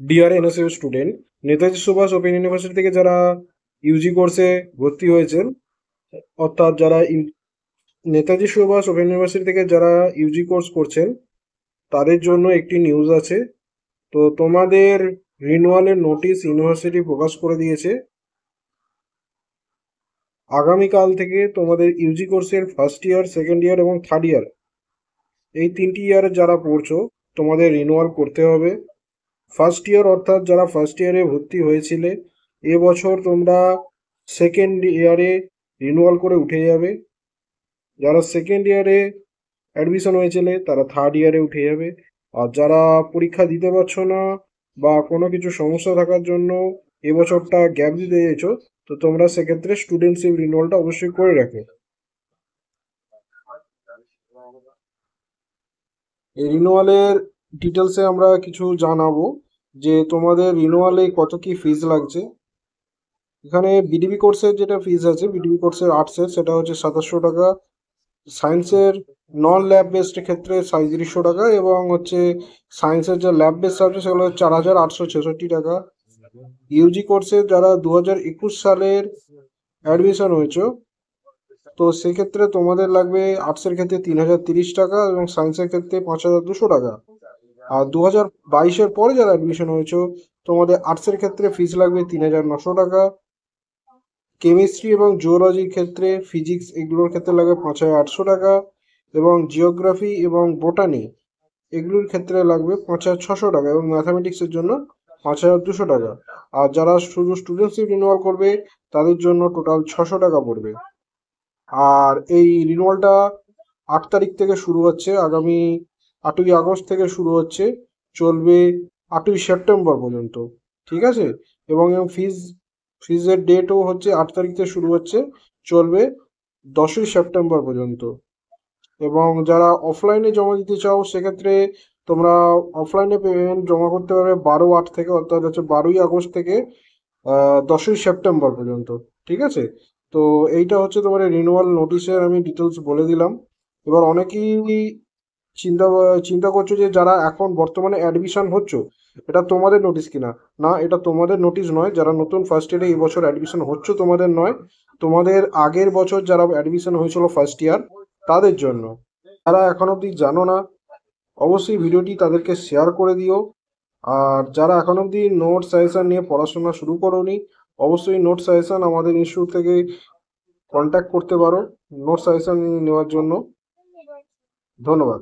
Deer NSU student, Netaji Subhash open university থেকে যারা Yuji কোর্সে ভর্তি হয়েছেন, অর্থাৎ নেতাজি সুভাষ ওপেন ইউনিভার্সিটি থেকে যারা ইউজি কোর্স করছেন, তাদের জন্য একটি নিউজ আছে। তো তোমাদের রিনুয়ালের নোটিশ ইউনিভার্সিটি প্রকাশ করে দিয়েছে। আগামীকাল থেকে তোমাদের ইউজি কোর্সের ফার্স্ট ইয়ার, সেকেন্ড ইয়ার এবং থার্ড ইয়ার, এই তিনটি ইয়ারে যারা পড়ছো, তোমাদের রিনুয়াল করতে হবে। ফার্স্ট ইয়ার অর্থাৎ যারা ফার্স্ট ইয়ারে ভর্তি হয়েছিলে, এবছর তোমরা সেকেন্ড ইয়ারে রিনুয়াল করে উঠে যাবে। যারা সেকেন্ড ইয়ারে অ্যাডমিশন হয়েছিলে তারা থার্ড ইয়ারে উঠে যাবে। আর যারা পরীক্ষা দিতে পারছো না বা কোনো কিছু সমস্যা থাকার জন্য এবছরটা গ্যাপ দিতে চাইছো, তো তোমরা সেক্ষেত্রে স্টুডেন্টশিপ রিনুয়ালটা অবশ্যই করে রাখো। এই রিনুয়ালের ডিটেলসে আমরা কিছু জানাবো, যে তোমাদের রিনুয়ালে কত কি ফিজ লাগছে। এখানে বিডিবি কোর্সের যেটা ফিজ আছে, বিডিবি কোর্সের আর্টসের, সেটা হচ্ছে 2700 টাকা। সায়েন্সের নন ল্যাব বেসড ক্ষেত্রে 3700 টাকা, এবং হচ্ছে সায়েন্সের যে ল্যাব বেসড সাবজেক্ট সেগুলো 4866 টাকা। ইউজি কোর্সে যারা 2021 সালের অ্যাডমিশন হয়েছে, তো সেক্ষেত্রে তোমাদের লাগবে আর্টসের ক্ষেত্রে 3030 টাকা এবং সায়েন্সের ক্ষেত্রে 5200 টাকা। আর 2022-এর পরে যারা অ্যাডমিশন হয়েছে, তোমাদের আর্টসের ক্ষেত্রে ফিস লাগবে 3900 টাকা। কেমিস্ট্রি এবং জুওলজির ক্ষেত্রে, ফিজিক্স এগুলোর ক্ষেত্রে লাগবে 5800 টাকা, এবং জিওগ্রাফি এবং বোটানি এগুলোর ক্ষেত্রে লাগবে 5600 টাকা, এবং ম্যাথামেটিক্সের জন্য 5200 টাকা। আর যারা শুধু স্টুডেন্টশিপ রিনিউয়াল করবে, তাদের জন্য টোটাল 600 টাকা পড়বে। আর এই রিনিউয়ালটা 8 তারিখ থেকে শুরু হচ্ছে, আগামী 8ই আগস্ট থেকে শুরু হচ্ছে, চলবে 8ই সেপ্টেম্বর পর্যন্ত। ঠিক আছে? এবং ফিজের ডেটও হচ্ছে 8 তারিখ থেকে শুরু হচ্ছে, চলবে 10ই সেপ্টেম্বর পর্যন্ত। এবং যারা অফলাইনে জমা দিতে চাও, সেক্ষেত্রে তোমরা অফলাইনে পেমেন্ট জমা করতে পারবে 12/8 থেকে, অর্থাৎ হচ্ছে 12ই আগস্ট থেকে 10ই সেপ্টেম্বর পর্যন্ত। ঠিক আছে? তো এইটা হচ্ছে তোমার রিনিউয়াল নোটিশের আমি ডিটেলস বলে দিলাম। এবার অনেকেই চিন্তা চিন্তা করছো যে যারা এখন বর্তমানে অ্যাডমিশন হচ্ছে, এটা তোমাদের নোটিশ কিনা। না, এটা তোমাদের নোটিশ নয়। যারা নতুন ফার্স্ট ইয়ারে এই বছর অ্যাডমিশন হচ্ছে, তোমাদের নয়, তোমাদের আগের বছর যারা অ্যাডমিশন হয়েছিল ফার্স্ট ইয়ার, তাদের জন্য। যারা এখন অবধি জানো না, অবশ্যই ভিডিওটি তাদেরকে শেয়ার করে দিও। আর যারা এখন অবধি নোট সাজেশন নিয়ে পড়াশোনা শুরু করোনি, অবশ্যই নোট সাজেশন আমাদের ইনস্টিটিউট থেকে কন্ট্যাক্ট করতে পারো নোট সাজেশন নেওয়ার জন্য। ধন্যবাদ।